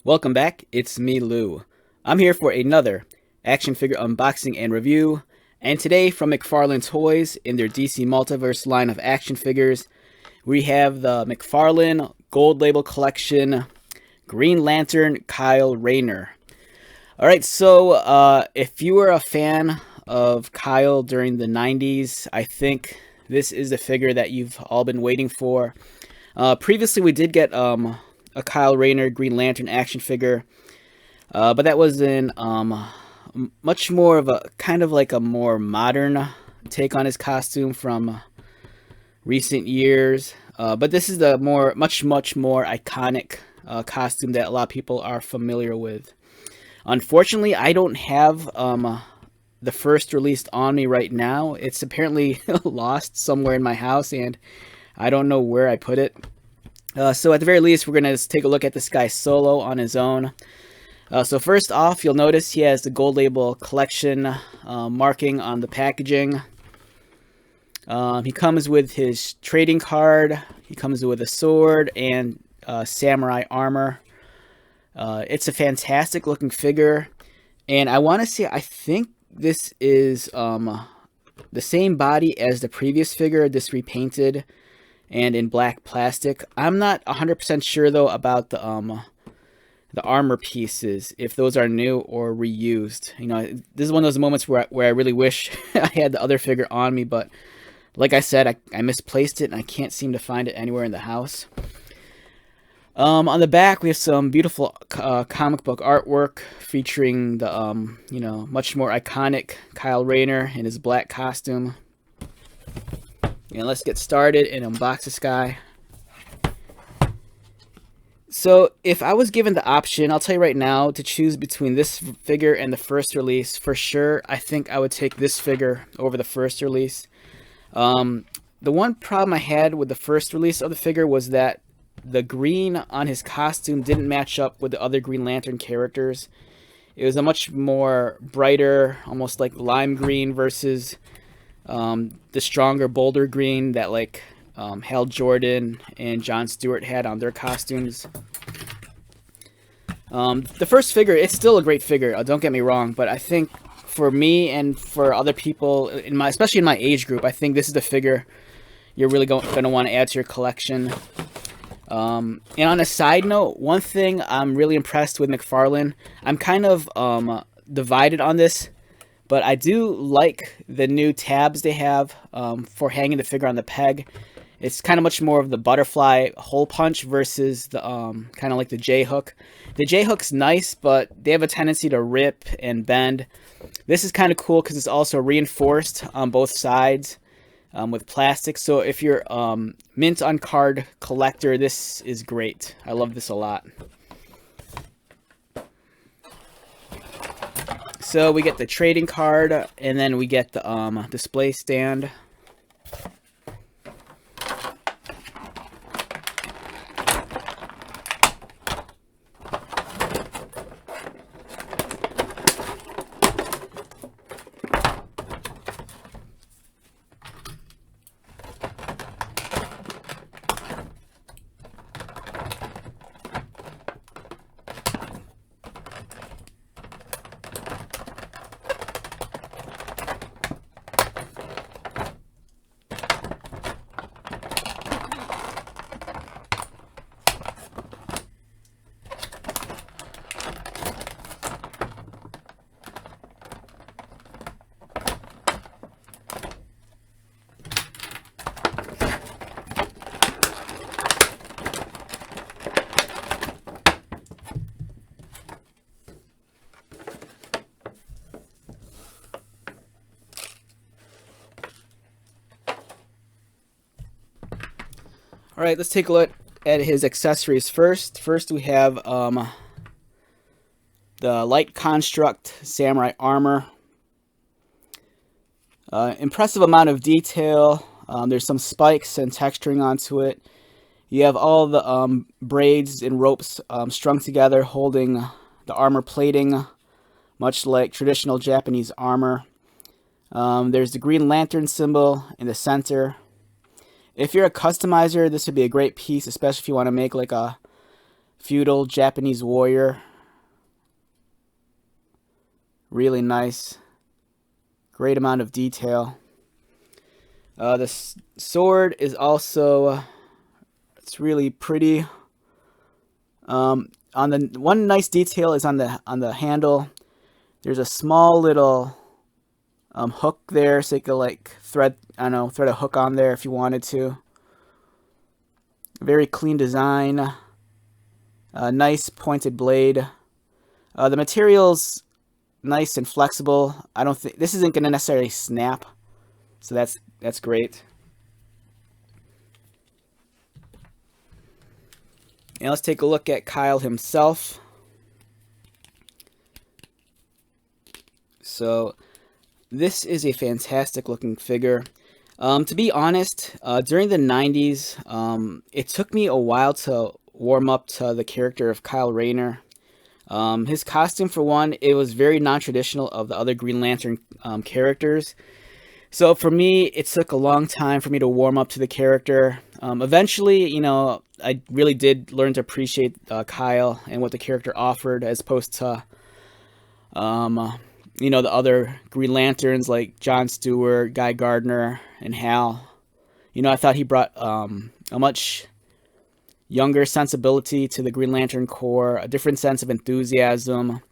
Welcome back, it's me, Lou. I'm here for another action figure unboxing and review, and today from McFarlane Toys in their DC Multiverse line of action figures, we have the McFarlane Gold Label Collection Green Lantern Kyle Rayner. Alright, so if you were a fan of Kyle during the 90s, I think this is the figure that you've all been waiting for. Previously, we did get a Kyle Rayner Green Lantern action figure, but that was in much more of a kind of like a more modern take on his costume from recent years. But this is the much more iconic costume that a lot of people are familiar with. Unfortunately, I don't have the first released on me right now. It's apparently lost somewhere in my house, and I don't know where I put it. So at the very least, we're going to take a look at this guy solo on his own. So first off, you'll notice he has the Gold Label Collection marking on the packaging. He comes with his trading card. He comes with a sword and samurai armor. It's a fantastic looking figure. And I want to say, I think this is the same body as the previous figure, this repainted and in black plastic. I'm not 100% sure though about the armor pieces, if those are new or reused. You know, this is one of those moments where I really wish I had the other figure on me, but like I said, I misplaced it and I can't seem to find it anywhere in the house. On the back, we have some beautiful comic book artwork featuring the you know, much more iconic Kyle Rayner in his black costume. And let's get started and unbox this guy. So if I was given the option, I'll tell you right now, to choose between this figure and the first release, for sure, I think I would take this figure over the first release. The one problem I had with the first release of the figure was that the green on his costume didn't match up with the other Green Lantern characters. It was a much more brighter, almost like lime green versus the stronger, bolder green that like Hal Jordan and John Stewart had on their costumes. The first figure, it's still a great figure, don't get me wrong, but I think for me and for other people, especially in my age group, I think this is the figure you're really going to want to add to your collection. And on a side note, one thing I'm really impressed with McFarlane, I'm kind of divided on this, but I do like the new tabs they have for hanging the figure on the peg. It's kind of much more of the butterfly hole punch versus the kind of like the J-hook. The J-hook's nice, but they have a tendency to rip and bend. This is kind of cool because it's also reinforced on both sides with plastic. So if you're mint on card collector, this is great. I love this a lot. So we get the trading card, and then we get the display stand. All right, let's take a look at his accessories first. First, we have the light construct samurai armor. Impressive amount of detail. There's some spikes and texturing onto it. You have all the braids and ropes strung together, holding the armor plating, much like traditional Japanese armor. There's the Green Lantern symbol in the center. If you're a customizer, this would be a great piece, especially if you want to make like a feudal Japanese warrior. Really nice. Great amount of detail. The sword is also, it's really pretty. On the one nice detail is on the handle. There's a small little hook there, so you could like thread a hook on there if you wanted to. Very clean design. Nice pointed blade. The material's nice and flexible. I don't think this isn't going to necessarily snap, so that's great. And let's take a look at Kyle himself. So this is a fantastic looking figure. To be honest, during the 90s, it took me a while to warm up to the character of Kyle Rayner. His costume, for one, it was very non-traditional of the other Green Lantern characters. So for me, it took a long time for me to warm up to the character. Eventually, you know, I really did learn to appreciate Kyle and what the character offered, as opposed to, you know, the other Green Lanterns like John Stewart, Guy Gardner, and Hal. You know, I thought he brought a much younger sensibility to the Green Lantern Corps, a different sense of enthusiasm.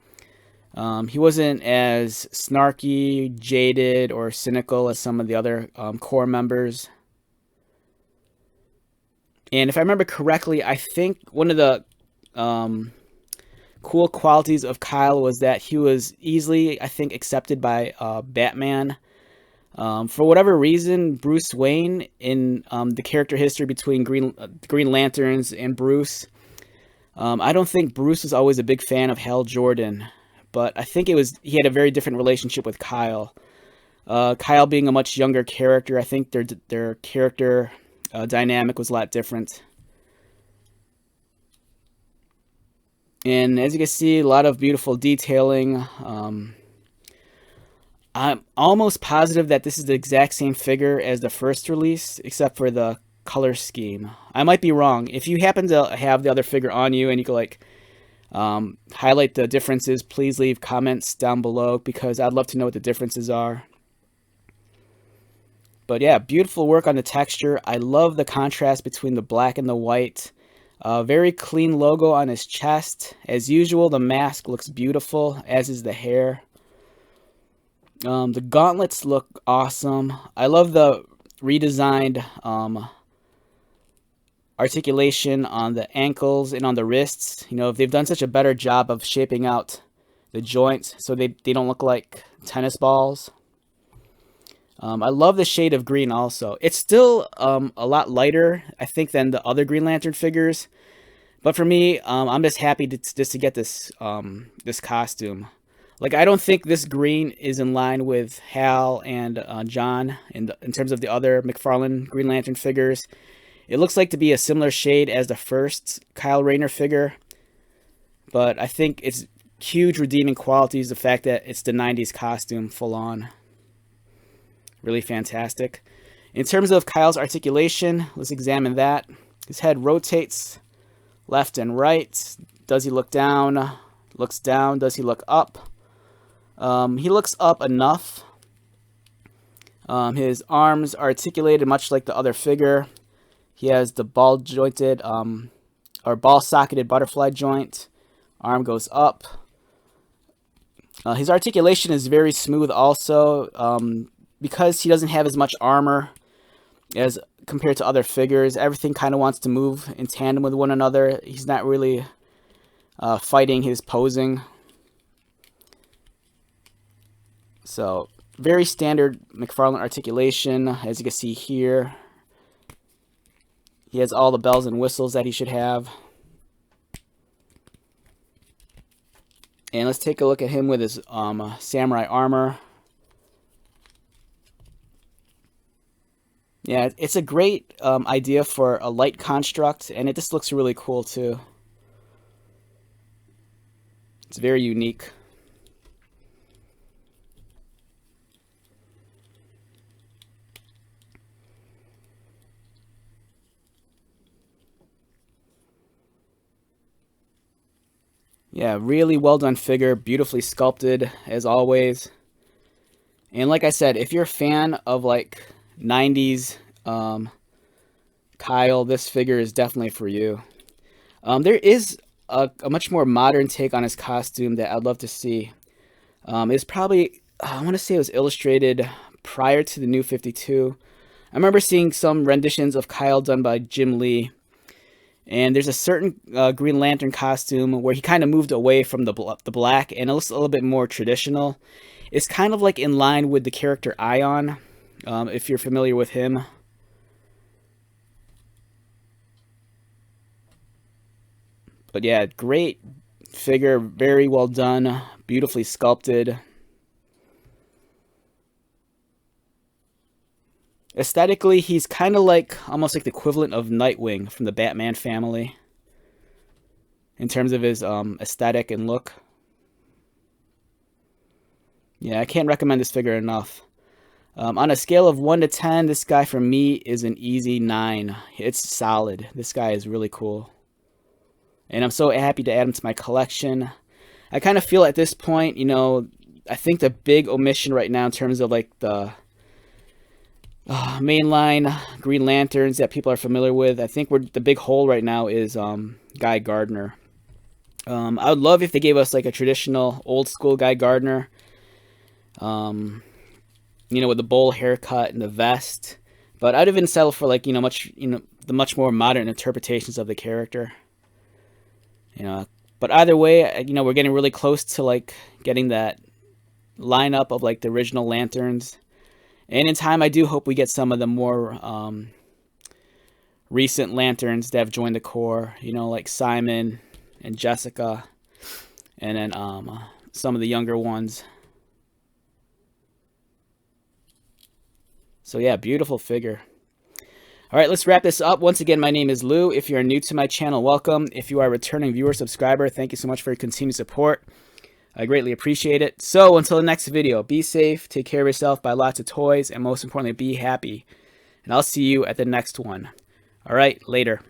He wasn't as snarky, jaded, or cynical as some of the other Corps members. And if I remember correctly, I think one of the cool qualities of Kyle was that he was easily, I think, accepted by Batman. For whatever reason, Bruce Wayne, in the character history between Green Lanterns and Bruce, I don't think Bruce was always a big fan of Hal Jordan, but I think he had a very different relationship with Kyle. Kyle being a much younger character, I think their character dynamic was a lot different. And as you can see, a lot of beautiful detailing. I'm almost positive that this is the exact same figure as the first release, except for the color scheme. I might be wrong. If you happen to have the other figure on you and you could like highlight the differences, please leave comments down below, because I'd love to know what the differences are. But yeah, beautiful work on the texture. I love the contrast between the black and the white. Very clean logo on his chest. As usual, the mask looks beautiful, as is the hair. The gauntlets look awesome. I love the redesigned articulation on the ankles and on the wrists. You know, they've done such a better job of shaping out the joints so they don't look like tennis balls. I love the shade of green also. It's still a lot lighter, I think, than the other Green Lantern figures. But for me, I'm just happy just to get this this costume. Like, I don't think this green is in line with Hal and John in terms of the other McFarlane Green Lantern figures. It looks like to be a similar shade as the first Kyle Rayner figure. But I think its huge redeeming quality is the fact that it's the 90s costume full on. Really fantastic. In terms of Kyle's articulation, let's examine that. His head rotates left and right. Does he look down? Looks down. Does he look up? He looks up enough. His arms are articulated much like the other figure. He has the ball jointed or ball socketed butterfly joint. Arm goes up. His articulation is very smooth also. Because he doesn't have as much armor as compared to other figures, everything kind of wants to move in tandem with one another. He's not really fighting his posing. So, very standard McFarlane articulation, as you can see here. He has all the bells and whistles that he should have. And let's take a look at him with his samurai armor. Yeah, it's a great idea for a light construct, and it just looks really cool too. It's very unique. Yeah, really well done figure, beautifully sculpted as always. And like I said, if you're a fan of like 90s Kyle, this figure is definitely for you. There is a much more modern take on his costume that I'd love to see. It's probably, I want to say it was illustrated prior to the New 52. I remember seeing some renditions of Kyle done by Jim Lee. And there's a certain Green Lantern costume where he kind of moved away from the black and it looks a little bit more traditional. It's kind of like in line with the character Ion, if you're familiar with him. But yeah, great figure, very well done, beautifully sculpted. Aesthetically, he's kind of like almost like the equivalent of Nightwing from the Batman family in terms of his aesthetic and look. Yeah, I can't recommend this figure enough. On a scale of 1 to 10, this guy for me is an easy 9. It's solid. This guy is really cool. And I'm so happy to add him to my collection. I kind of feel at this point, you know, I think the big omission right now in terms of like the mainline Green Lanterns that people are familiar with, I think the big hole right now is Guy Gardner. I would love if they gave us like a traditional old school Guy Gardner, you know, with the bowl haircut and the vest. But I'd even settle for like the much more modern interpretations of the character. But either way, we're getting really close to like getting that lineup of like the original Lanterns. And in time, I do hope we get some of the more recent Lanterns that have joined the Corps, like Simon and Jessica, and then some of the younger ones. So yeah, beautiful figure. All right, let's wrap this up. Once again, my name is Lou. If you are new to my channel, welcome. If you are a returning viewer, subscriber, thank you so much for your continued support. I greatly appreciate it. So until the next video, be safe, take care of yourself, buy lots of toys, and most importantly, be happy. And I'll see you at the next one. All right, later.